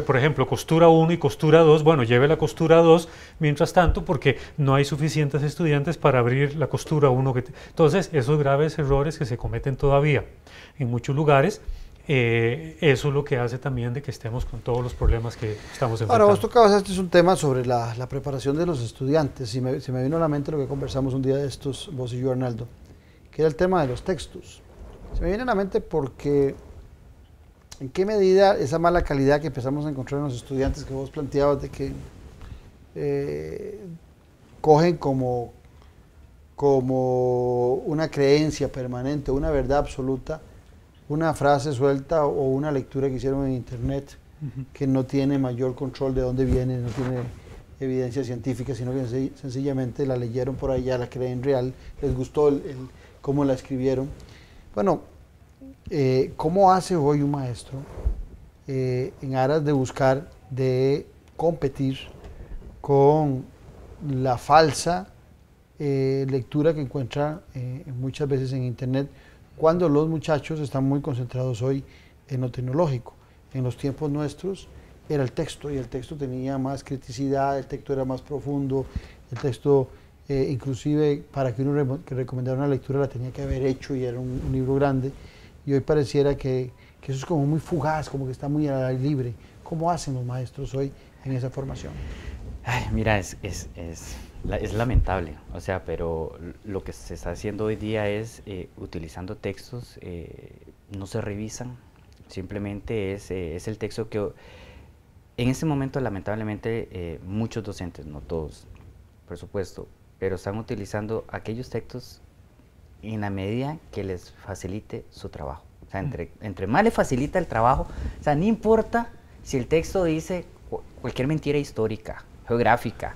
por ejemplo, costura 1 y costura 2, bueno, lleve la costura 2 mientras tanto, porque no hay suficientes estudiantes para abrir la costura 1. Entonces, esos graves errores que se cometen todavía en muchos lugares, eso es lo que hace también de que estemos con todos los problemas que estamos enfrentando. Ahora, vos tocabas, este es un tema sobre la preparación de los estudiantes, y se me vino a la mente lo que conversamos un día de estos, vos y yo, Arnaldo, que era el tema de los textos. Se me viene a la mente porque en qué medida esa mala calidad que empezamos a encontrar en los estudiantes que vos planteabas de que cogen como una creencia permanente, una verdad absoluta, una frase suelta o una lectura que hicieron en internet que no tiene mayor control de dónde viene, no tiene evidencia científica, sino que sencillamente la leyeron por allá, la creen real, les gustó cómo la escribieron. Bueno, ¿cómo hace hoy un maestro en aras de buscar, de competir con la falsa lectura que encuentra muchas veces en internet, cuando los muchachos están muy concentrados hoy en lo tecnológico? En los tiempos nuestros era el texto, y el texto tenía más criticidad, el texto era más profundo, el texto inclusive para que uno recomendara una lectura la tenía que haber hecho y era un libro grande, y hoy pareciera que eso es como muy fugaz, como que está muy al aire libre. ¿Cómo hacen los maestros hoy en esa formación? Ay, mira, es lamentable, o sea, pero lo que se está haciendo hoy día es utilizando textos, no se revisan, simplemente es el texto en este momento, lamentablemente, muchos docentes, no todos, por supuesto, pero están utilizando aquellos textos en la medida que les facilite su trabajo. O sea, entre más le facilita el trabajo, o sea, no importa si el texto dice cualquier mentira histórica, geográfica,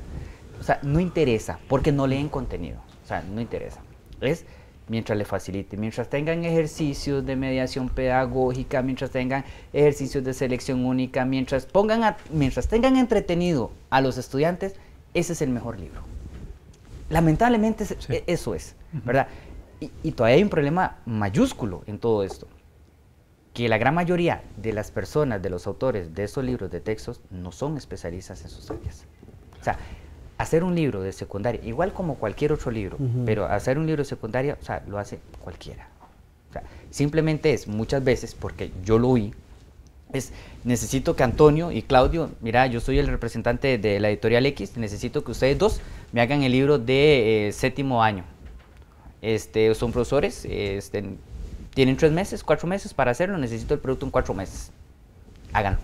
o sea, no interesa, porque no leen contenido, o sea, no interesa. Es mientras le facilite, mientras tengan ejercicios de mediación pedagógica, mientras tengan ejercicios de selección única, mientras tengan entretenido a los estudiantes, ese es el mejor libro. Lamentablemente eso es, ¿verdad? Y todavía hay un problema mayúsculo en todo esto, que la gran mayoría de las personas, de los autores de esos libros de textos, no son especialistas en sus áreas. O sea, hacer un libro de secundaria, igual como cualquier otro libro, pero hacer un libro de secundaria, o sea, lo hace cualquiera. O sea, simplemente es, muchas veces, porque yo lo oí, necesito que Antonio y Claudio, mira, yo soy el representante de la editorial X, necesito que ustedes dos me hagan el libro de séptimo año. Son profesores, tienen 3 meses, 4 meses para hacerlo, necesito el producto en 4 meses. Háganlo.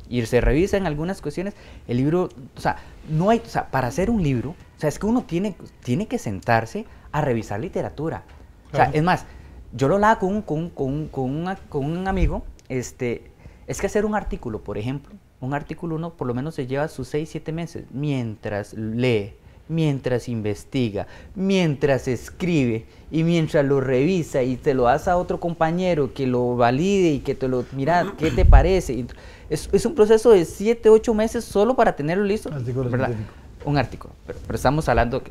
Y se revisan algunas cuestiones, el libro, o sea, no hay, o sea, para hacer un libro, o sea, es que uno tiene que sentarse a revisar literatura. Claro. O sea, es más, yo lo hablaba con un amigo, es que hacer un artículo, por ejemplo, un artículo uno por lo menos se lleva sus 6, 7 meses, mientras lee, mientras investiga, mientras escribe y mientras lo revisa y te lo hace a otro compañero que lo valide y que te lo, mira, ¿qué te parece? Es un proceso de 7, 8 meses solo para tenerlo listo, ¿verdad? Un artículo, pero estamos hablando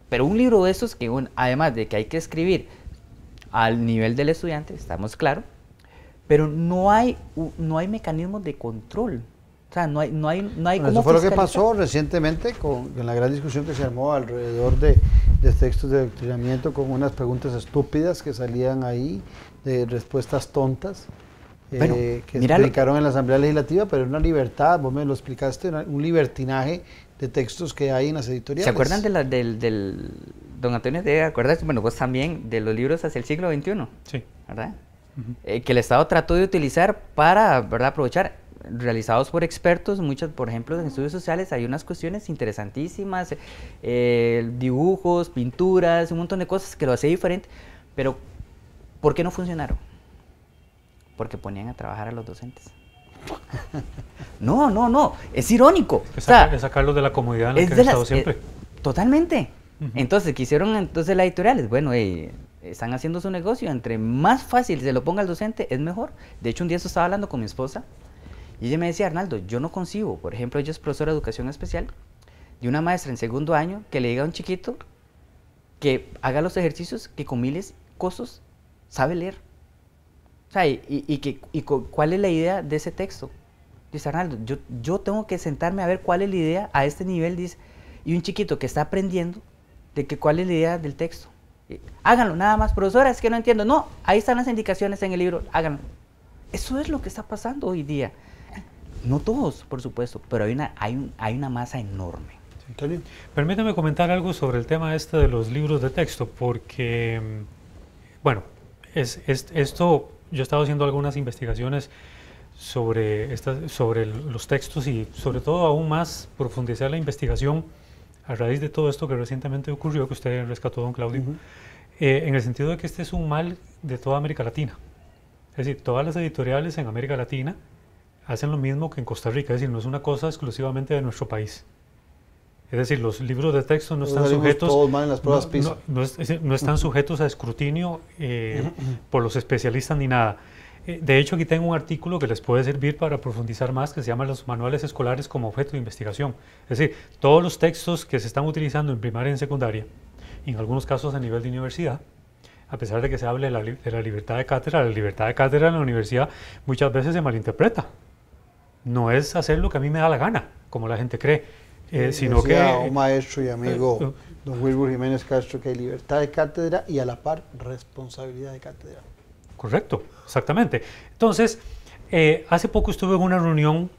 pero un libro de esos que además de que hay que escribir al nivel del estudiante, estamos claros, pero no hay mecanismos de control. O sea, no hay bueno, eso fue lo que pasó recientemente con la gran discusión que se armó alrededor de textos de adoctrinamiento con unas preguntas estúpidas que salían ahí, de respuestas tontas, bueno, que se publicaron en la Asamblea Legislativa, pero una libertad, vos me lo explicaste, un libertinaje de textos que hay en las editoriales. ¿Se acuerdan del don Antonio, te acuerdas, bueno, vos también, de los libros hacia el siglo XXI? Sí. ¿Verdad? Que el Estado trató de utilizar para, ¿verdad?, aprovechar, realizados por expertos, muchas, por ejemplo, en estudios sociales hay unas cuestiones interesantísimas, dibujos, pinturas, un montón de cosas que lo hacía diferente, pero ¿por qué no funcionaron? Porque ponían a trabajar a los docentes. No, es irónico. Es sacarlos de la comodidad en la que han estado siempre. Totalmente. Entonces, ¿qué hicieron entonces las editoriales? Bueno, están haciendo su negocio, entre más fácil se lo ponga al docente, es mejor. De hecho, un día eso estaba hablando con mi esposa, y ella me decía, Arnaldo, yo no concibo, por ejemplo, ella es profesora de educación especial, de una maestra en segundo año que le diga a un chiquito que haga los ejercicios que con miles cosas sabe leer. O sea, ¿cuál es la idea de ese texto? Dice Arnaldo, yo tengo que sentarme a ver cuál es la idea a este nivel, dice, y un chiquito que está aprendiendo de que cuál es la idea del texto. Háganlo, nada más, profesora, es que no entiendo. No, ahí están las indicaciones en el libro, háganlo. Eso es lo que está pasando hoy día. No todos, por supuesto, pero hay una masa enorme. Sí. Permítame comentar algo sobre el tema de los libros de texto, porque, bueno, esto, yo he estado haciendo algunas investigaciones sobre los textos y sobre todo aún más profundizar la investigación a raíz de todo esto que recientemente ocurrió, que usted rescató, don Claudio, en el sentido de que este es un mal de toda América Latina. Es decir, todas las editoriales en América Latina hacen lo mismo que en Costa Rica, es decir, no es una cosa exclusivamente de nuestro país. Es decir, los libros de texto no están sujetos, todos mal en las pruebas PISA. No están sujetos a escrutinio por los especialistas ni nada. De hecho, aquí tengo un artículo que les puede servir para profundizar más, que se llama Los manuales escolares como objeto de investigación. Es decir, todos los textos que se están utilizando en primaria y en secundaria, y en algunos casos a nivel de universidad, a pesar de que se hable de la libertad de cátedra, la libertad de cátedra en la universidad muchas veces se malinterpreta. No es hacer lo que a mí me da la gana, como la gente cree, sino que... un maestro y amigo, don Wilbur Jiménez Castro, que hay libertad de cátedra y a la par responsabilidad de cátedra. Correcto, exactamente. Entonces, hace poco estuve en una reunión,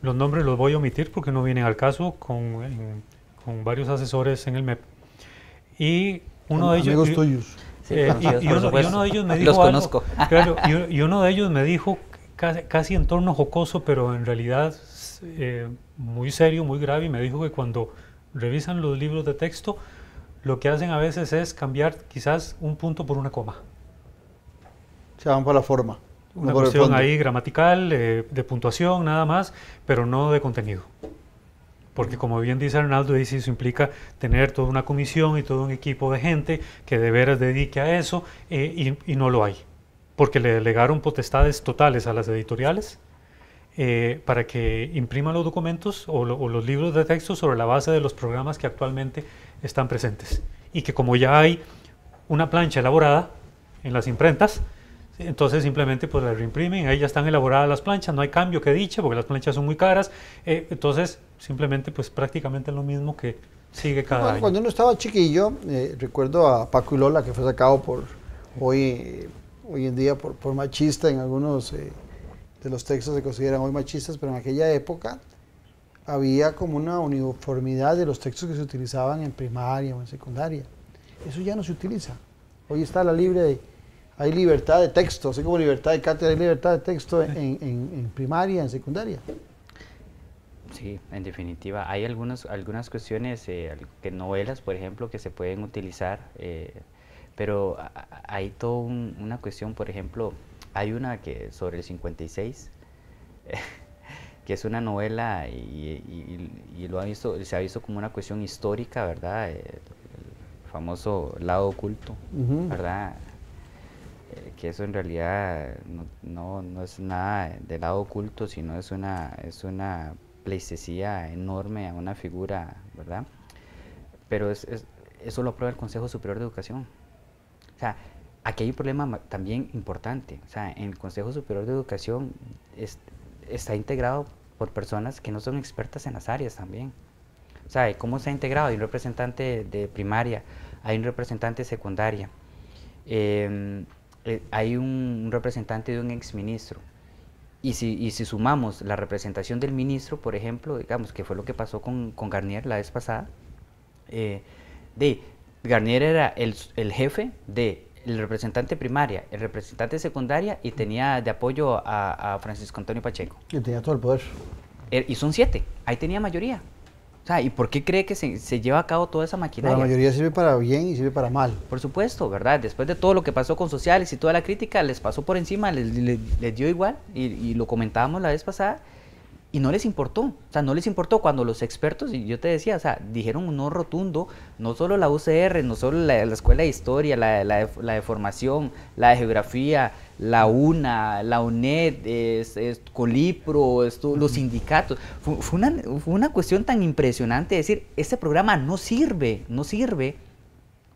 los nombres los voy a omitir porque no vienen al caso, con varios asesores en el MEP, y uno de ellos... Amigos tuyos. Y uno de ellos me dijo los conozco. Claro, y uno de ellos me dijo casi en tono jocoso, pero en realidad muy serio, muy grave, y me dijo que cuando revisan los libros de texto, lo que hacen a veces es cambiar quizás un punto por una coma. Se van por la forma. Una cuestión ahí gramatical, de puntuación, nada más, pero no de contenido. Porque como bien dice Arnaldo, eso implica tener toda una comisión y todo un equipo de gente que de veras dedique a eso, y no lo hay. Porque le delegaron potestades totales a las editoriales para que impriman los documentos o los libros de texto sobre la base de los programas que actualmente están presentes. Y que como ya hay una plancha elaborada en las imprentas, entonces simplemente pues la reimprimen, ahí ya están elaboradas las planchas, no hay cambio que dicha, porque las planchas son muy caras, entonces simplemente pues prácticamente lo mismo que sigue cada año. Cuando uno estaba chiquillo, recuerdo a Paco y Lola, que fue sacado por hoy en día por machista, en algunos de los textos se consideran hoy machistas, pero en aquella época había como una uniformidad de los textos que se utilizaban en primaria o en secundaria. Eso ya no se utiliza. Hoy está hay libertad de texto, así como libertad de cátedra, hay libertad de texto en primaria, en secundaria. Sí, en definitiva. Hay algunas cuestiones, novelas, por ejemplo, que se pueden utilizar, pero hay toda una cuestión, por ejemplo, hay una que sobre el 56, que es una novela y se ha visto como una cuestión histórica, ¿verdad? El famoso lado oculto, ¿verdad? Que eso en realidad no es nada del lado oculto, sino es una pleitesía enorme a una figura, ¿verdad? Pero eso lo aprueba el Consejo Superior de Educación. O sea, aquí hay un problema también importante. O sea, en el Consejo Superior de Educación está integrado por personas que no son expertas en las áreas también. O sea, ¿cómo se ha integrado? Hay un representante de primaria, hay un representante de secundaria, hay un representante de un exministro. Y si sumamos la representación del ministro, por ejemplo, digamos, que fue lo que pasó con Garnier la vez pasada, Garnier era el jefe del representante primaria, el representante secundaria, y tenía de apoyo a Francisco Antonio Pacheco. Y tenía todo el poder. Y son 7, ahí tenía mayoría. O sea, ¿y por qué cree que se lleva a cabo toda esa maquinaria? Pero la mayoría sirve para bien y sirve para mal. Por supuesto, ¿verdad? Después de todo lo que pasó con sociales y toda la crítica, les pasó por encima, les dio igual, y lo comentábamos la vez pasada, y no les importó. O sea, no les importó cuando los expertos, y yo te decía, o sea, dijeron un no rotundo, no solo la UCR, no solo la Escuela de Historia, la de Formación, la de Geografía, la UNA, la UNED, Colipro, los sindicatos. Fue una cuestión tan impresionante decir, este programa no sirve,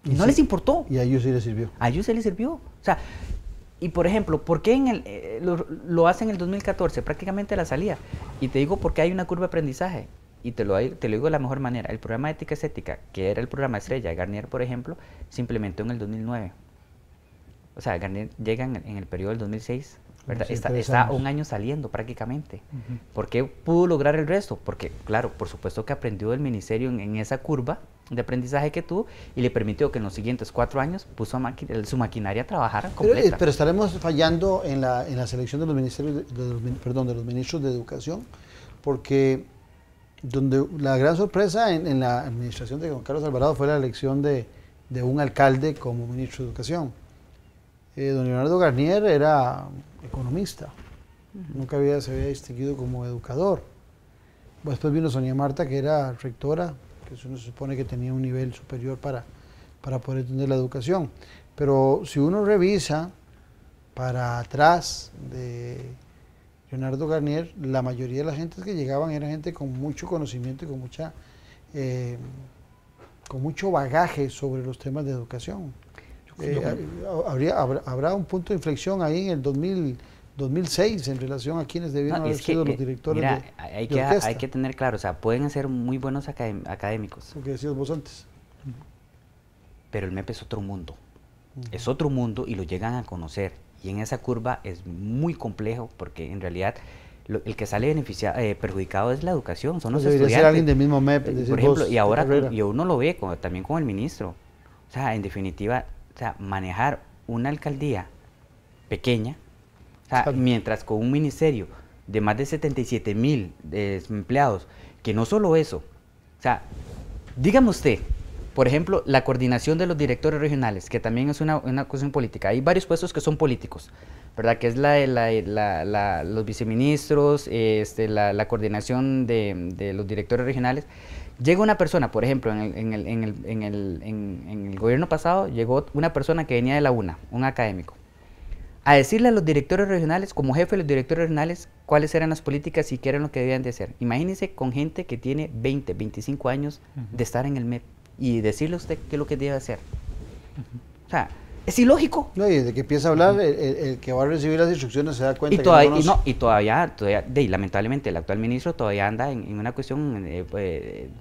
y no les importó. Y a ellos sí les sirvió. A ellos sí les sirvió. O sea, y por ejemplo, ¿por qué lo hacen en el 2014? Prácticamente la salida. Y te digo porque hay una curva de aprendizaje. Y te lo digo de la mejor manera. El programa de ética estética, que era el programa estrella de Garnier, por ejemplo, se implementó en el 2009. O sea, Garnier llega en el periodo del 2006, ¿verdad? Está un año saliendo prácticamente. ¿Por qué pudo lograr el resto? Porque, claro, por supuesto que aprendió del ministerio en esa curva de aprendizaje que tuvo, y le permitió que en los siguientes 4 años puso su maquinaria a trabajar completa. Pero estaremos fallando en la selección de los ministerios, de los ministros de Educación, porque donde la gran sorpresa en la administración de Juan Carlos Alvarado fue la elección de un alcalde como ministro de Educación. Don Leonardo Garnier era economista, nunca se había distinguido como educador. Después vino Sonia Marta, que era rectora, que eso se supone que tenía un nivel superior para poder entender la educación. Pero si uno revisa para atrás de Leonardo Garnier, la mayoría de las gentes que llegaban eran gente con mucho conocimiento y con mucho bagaje sobre los temas de educación. Habrá un punto de inflexión ahí en el 2006 en relación a quienes debieron haber sido los directores de orquesta. Hay que tener claro, o sea, pueden ser muy buenos académicos. Lo que decías vos antes. Pero el MEP es otro mundo. Es otro mundo y lo llegan a conocer. Y en esa curva es muy complejo porque en realidad el que sale perjudicado es la educación, son los estudiantes. Ser alguien del mismo MEP. Por ejemplo, y ahora uno lo ve también con el ministro. O sea, en definitiva, manejar una alcaldía pequeña, o sea, mientras con un ministerio de más de 77,000 empleados, que no solo eso, o sea, dígame usted, por ejemplo, la coordinación de los directores regionales, que también es una cuestión política. Hay varios puestos que son políticos, ¿verdad? Que es los viceministros, la coordinación de los directores regionales. Llega una persona, por ejemplo, en el gobierno pasado, llegó una persona que venía de la UNA, un académico, a decirle a los directores regionales, como jefe de los directores regionales, cuáles eran las políticas y qué eran lo que debían de hacer. Imagínense con gente que tiene 20, 25 años de estar en el MEP y decirle a usted qué es lo que debe hacer. O sea, es ilógico. No, y desde que empieza a hablar, el que va a recibir las instrucciones se da cuenta y todavía, lamentablemente, el actual ministro todavía anda en una cuestión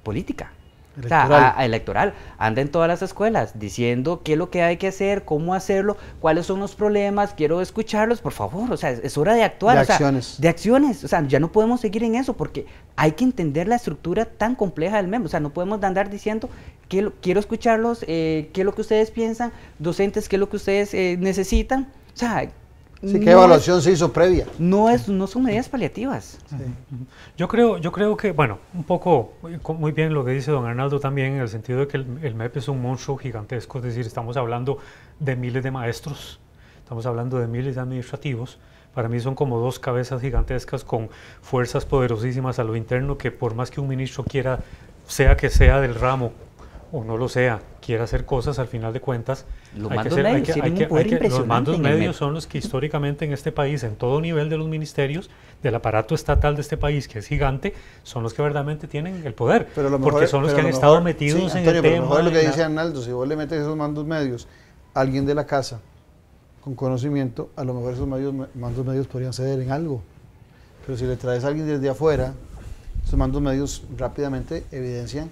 política. Electoral. O sea, electoral. Anda en todas las escuelas diciendo qué es lo que hay que hacer, cómo hacerlo, cuáles son los problemas, quiero escucharlos, por favor. O sea, es hora de actuar. De acciones. De acciones. O sea, ya no podemos seguir en eso porque hay que entender la estructura tan compleja del MEP. O sea, no podemos andar diciendo quiero escucharlos, qué es lo que ustedes piensan, docentes, qué es lo que ustedes necesitan. O sea, sí, ¿qué evaluación se hizo previa? No son medidas paliativas. Sí. Yo creo que, bueno, un poco, muy bien lo que dice don Arnaldo también, en el sentido de que el MEP es un monstruo gigantesco, es decir, estamos hablando de miles de maestros, estamos hablando de miles de administrativos. Para mí son como dos cabezas gigantescas con fuerzas poderosísimas a lo interno, que por más que un ministro quiera, sea que sea del ramo, o no lo sea, quiera hacer cosas, al final de cuentas, los mandos medios tienen un poder impresionante. Los mandos medios son los que históricamente en este país, en todo nivel de los ministerios, del aparato estatal de este país, que es gigante, son los que verdaderamente tienen el poder, porque son los que han estado metidos en el tema. Pero mejor lo que dice Arnaldo, si vos le metes esos mandos medios a alguien de la casa con conocimiento, a lo mejor esos mandos medios podrían ceder en algo. Pero si le traes a alguien desde afuera, esos mandos medios rápidamente evidencian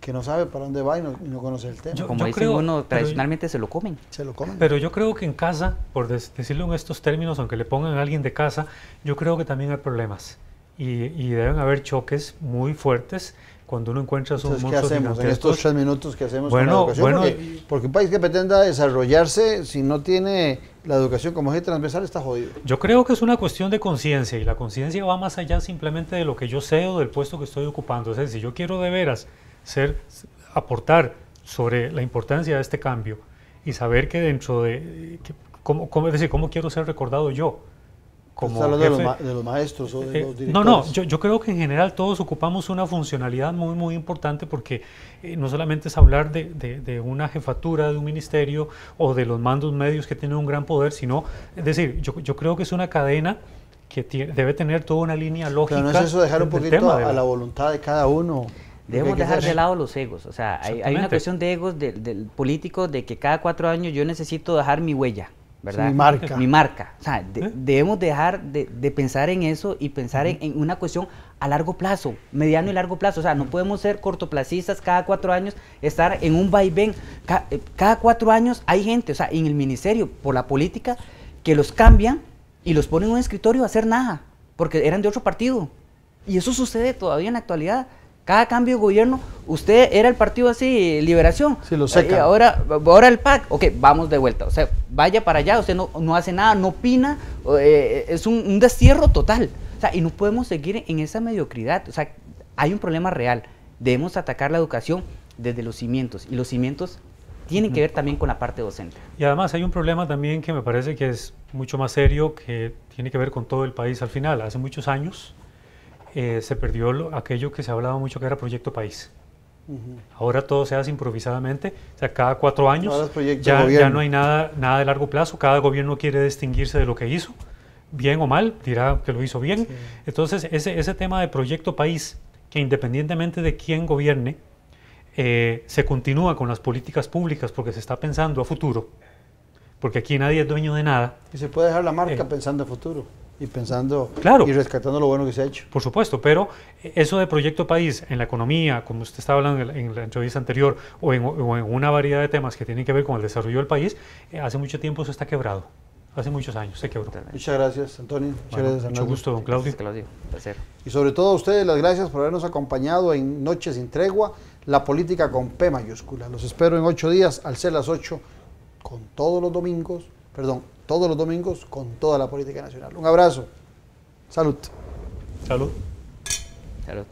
que no sabe para dónde va y no conoce el tema. Como dicen uno, tradicionalmente se lo comen. Se lo comen. Pero yo creo que en casa, por decirlo en estos términos, aunque le pongan a alguien de casa, yo creo que también hay problemas. Y deben haber choques muy fuertes cuando uno encuentra esos monstruos gigantescos. ¿Qué hacemos en estos 3 minutos que hacemos con la educación? Porque un país que pretenda desarrollarse, si no tiene la educación como eje transversal, está jodido. Yo creo que es una cuestión de conciencia, y la conciencia va más allá simplemente de lo que yo sé o del puesto que estoy ocupando. O sea, si yo quiero de veras aportar sobre la importancia de este cambio y saber que dentro de, es decir, cómo quiero ser recordado yo. Como hablando de los maestros o de los directores. No, yo creo que en general todos ocupamos una funcionalidad muy, muy importante, porque no solamente es hablar de una jefatura de un ministerio o de los mandos medios que tienen un gran poder, sino, es decir, yo creo que es una cadena que debe tener toda una línea lógica. Pero no es eso dejar un poquito a la voluntad de cada uno. Debemos dejar de lado los egos. O sea, hay una cuestión de egos del político, de que cada 4 años yo necesito dejar mi huella, ¿verdad? Sí, mi marca. O sea, debemos dejar de pensar en eso y pensar en una cuestión a largo plazo, mediano y largo plazo. O sea, no podemos ser cortoplacistas cada 4 años, estar en un vaivén. Cada 4 años hay gente, o sea, en el ministerio, por la política, que los cambian y los ponen en un escritorio a hacer nada, porque eran de otro partido. Y eso sucede todavía en la actualidad. Cada cambio de gobierno, usted era el partido así, Liberación, sí, lo seca. Ahora el PAC, ok, vamos de vuelta, o sea, vaya para allá, usted no hace nada, no opina, es un destierro total, o sea, y no podemos seguir en esa mediocridad. O sea, hay un problema real, debemos atacar la educación desde los cimientos, y los cimientos tienen que ver también con la parte docente. Y además hay un problema también que me parece que es mucho más serio, que tiene que ver con todo el país al final. Hace muchos años se perdió aquello que se hablaba mucho, que era Proyecto País. Ahora todo se hace improvisadamente, o sea, cada 4 años ya no hay nada de largo plazo. Cada gobierno quiere distinguirse de lo que hizo, bien o mal, dirá que lo hizo bien. Sí. Entonces ese tema de Proyecto País, que independientemente de quién gobierne, se continúa con las políticas públicas, porque se está pensando a futuro, porque aquí nadie es dueño de nada. Y se puede dejar la marca pensando a futuro. Y pensando, claro, y rescatando lo bueno que se ha hecho. Por supuesto, pero eso de Proyecto País en la economía, como usted estaba hablando en la entrevista anterior, o en una variedad de temas que tienen que ver con el desarrollo del país, hace mucho tiempo eso está quebrado. Hace muchos años se quebró. Muchas gracias, Antonio. Muchas gracias, Arnaldo. Mucho gusto, don Claudio. Claudio, placer. Y sobre todo a ustedes, las gracias por habernos acompañado en Noche sin Tregua, la política con P mayúscula. Los espero en 8 días, al ser las 8, con todos los domingos, todos los domingos con toda la política nacional. Un abrazo. Salud. Salud. Salud.